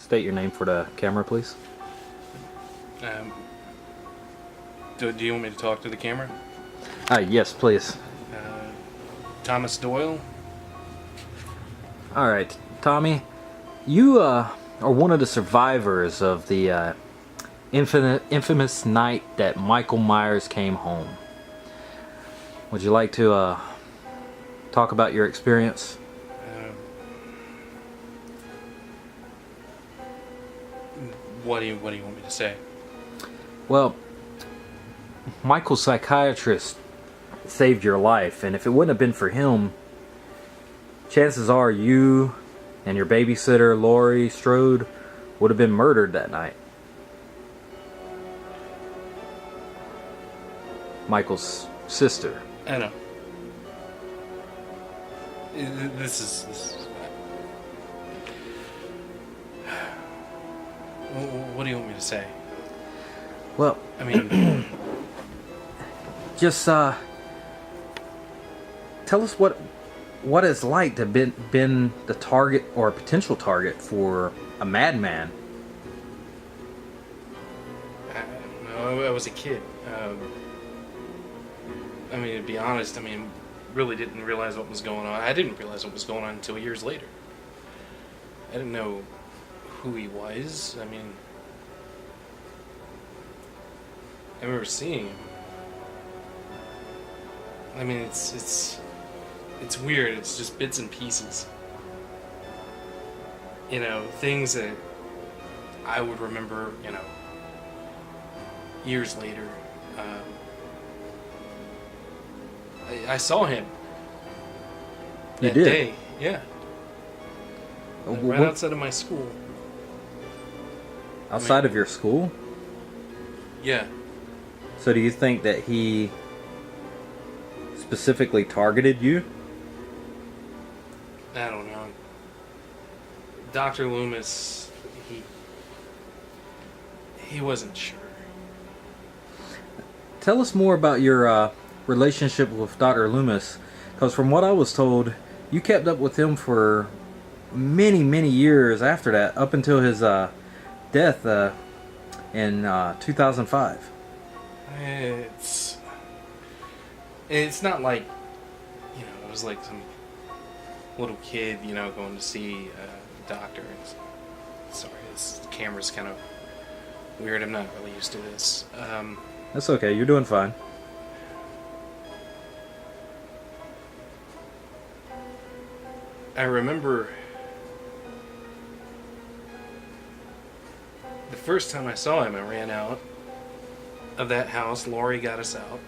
state your name for the camera, please? Do you want me to talk to the camera? Yes, please. Thomas Doyle? Alright, Tommy, you are one of the survivors of the infamous night that Michael Myers came home. Would you like to talk about your experience? What do you want me to say? Well, Michael's psychiatrist saved your life, and if it wouldn't have been for him, chances are you and your babysitter, Laurie Strode, would have been murdered that night. Michael's sister. I know. This is... What do you want me to say? Well, I mean... just tell us what it's like to been the target or a potential target for a madman. I was a kid. I mean, to be honest, really didn't realize what was going on. I didn't realize what was going on until years later. I didn't know who he was. I remember seeing him. It's weird. It's just bits and pieces. Things that I would remember, years later. I saw him that day. Yeah. Right outside of my school. Outside of your school? Yeah. So do you think that he specifically targeted you? I don't know. Dr. Loomis, he wasn't sure. Tell us more about your relationship with Dr. Loomis, because from what I was told, you kept up with him for many, many years after that, up until his death in 2005. It's not like, it was like some little kid, going to see a doctor. Sorry, this camera's kind of weird. I'm not really used to this. That's okay. You're doing fine. I remember the first time I saw him, I ran out of that house. Laurie got us out.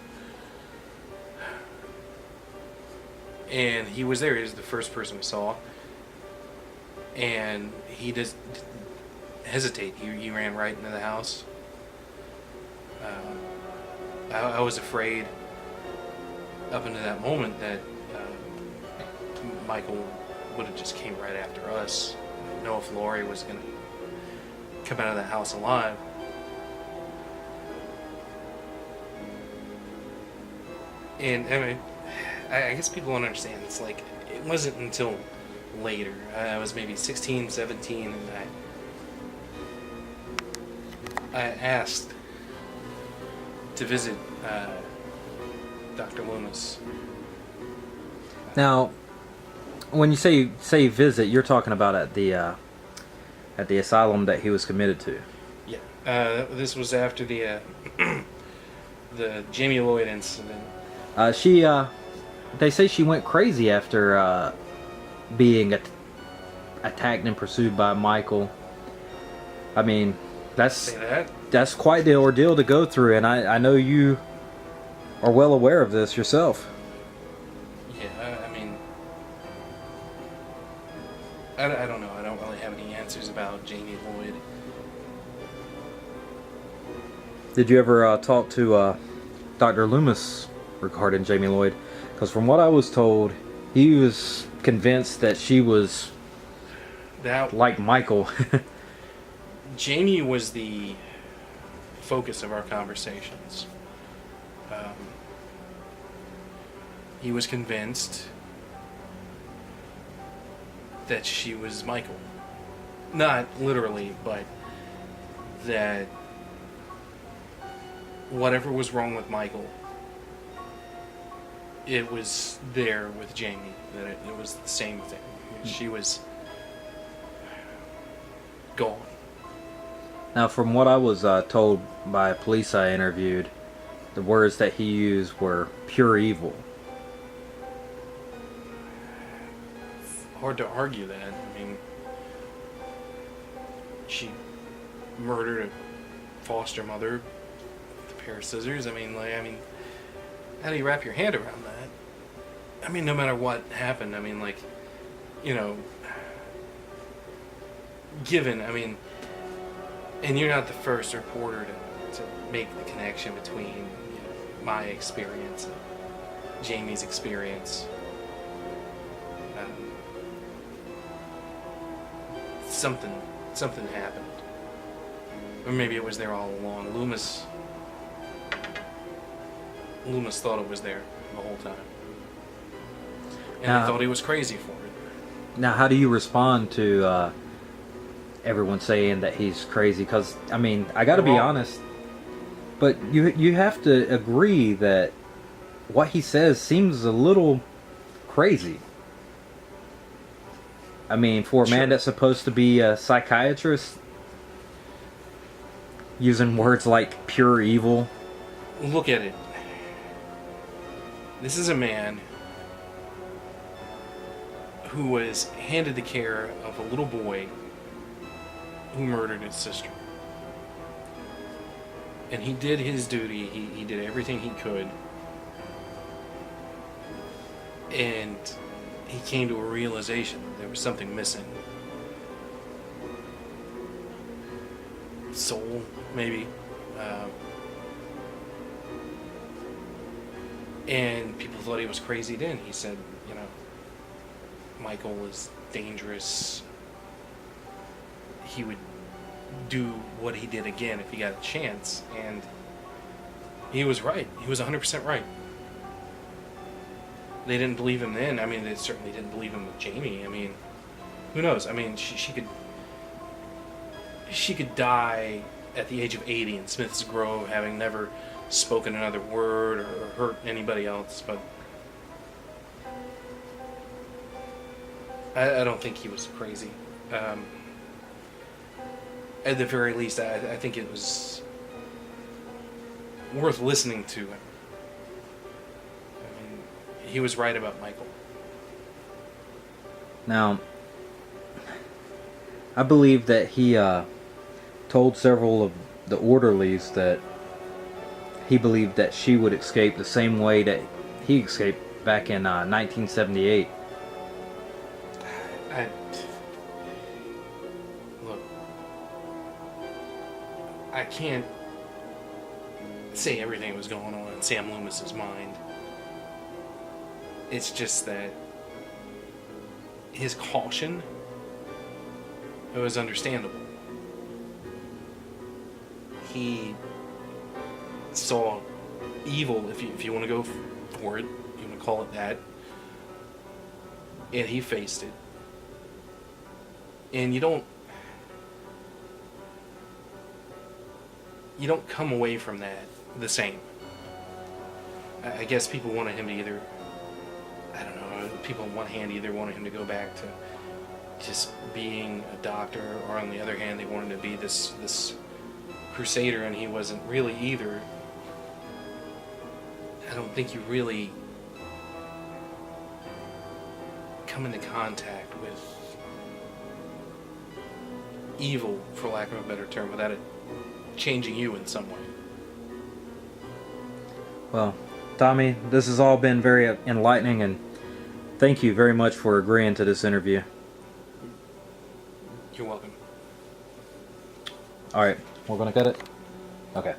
And he was there. He was the first person we saw. And he just hesitate. He ran right into the house. I was afraid up until that moment that Michael would have just came right after us. I didn't know if Laurie was going to come out of the house alive. And I guess people don't understand. It's like, it wasn't until later. I was maybe 16, 17, and I asked to visit Dr. Loomis. Now, when you say visit, you're talking about at the asylum that he was committed to. Yeah. This was after the Jamie Lloyd incident. They say she went crazy after being attacked and pursued by Michael. That's quite the ordeal to go through, and I know you are well aware of this yourself. Yeah, I don't know. I don't really have any answers about Jamie Lloyd. Did you ever talk to Dr. Loomis regarding Jamie Lloyd? Because from what I was told, he was convinced that she was like Michael. Jamie was the focus of our conversations. He was convinced that she was Michael. not literally, but that whatever was wrong with Michael, it was there with Jamie. That it was the same thing. She was gone. Now, from what I was told by a police I interviewed, the words that he used were pure evil. Hard to argue that. I mean, she murdered a foster mother with a pair of scissors. I mean, how do you wrap your hand around that? I mean, no matter what happened, I mean, like, you know, given, I mean, and you're not the first reporter to make the connection between, you know, my experience and Jamie's experience. Something happened. Or maybe it was there all along. Loomis thought it was there the whole time. And I thought he was crazy for it. Now, how do you respond to everyone saying that he's crazy? Because, I mean, I got to be honest, but you have to agree that what he says seems a little crazy. I mean, for a man that's supposed to be a psychiatrist, using words like pure evil. Look at it. This is a man who was handed the care of a little boy who murdered his sister. And he did his duty. He did everything he could. And he came to a realization there was something missing. Soul, maybe. And people thought he was crazy then. He said, you know, Michael is dangerous. He would do what he did again if he got a chance. And he was right. He was 100% right. They didn't believe him then. I mean, they certainly didn't believe him with Jamie. I mean, who knows? I mean, she could die at the age of 80 in Smith's Grove, having never spoken another word or hurt anybody else. But I don't think he was crazy. At the very least, I think it was worth listening to him. He was right about Michael. Now, I believe that he told several of the orderlies that he believed that she would escape the same way that he escaped back in 1978. Look, I can't say everything that was going on in Sam Loomis's mind. It's just that his caution, it was understandable. He saw evil, if you want to go for it, you want to call it that, and he faced it. And you don't come away from that the same. I guess people wanted him to either, I don't know, people on one hand either wanted him to go back to just being a doctor, or on the other hand they wanted him to be this crusader, and he wasn't really either. I don't think you really come into contact with evil, for lack of a better term, without it changing you in some way. Well, Tommy, this has all been very enlightening, and thank you very much for agreeing to this interview. You're welcome. Alright, we're going to cut it? Okay.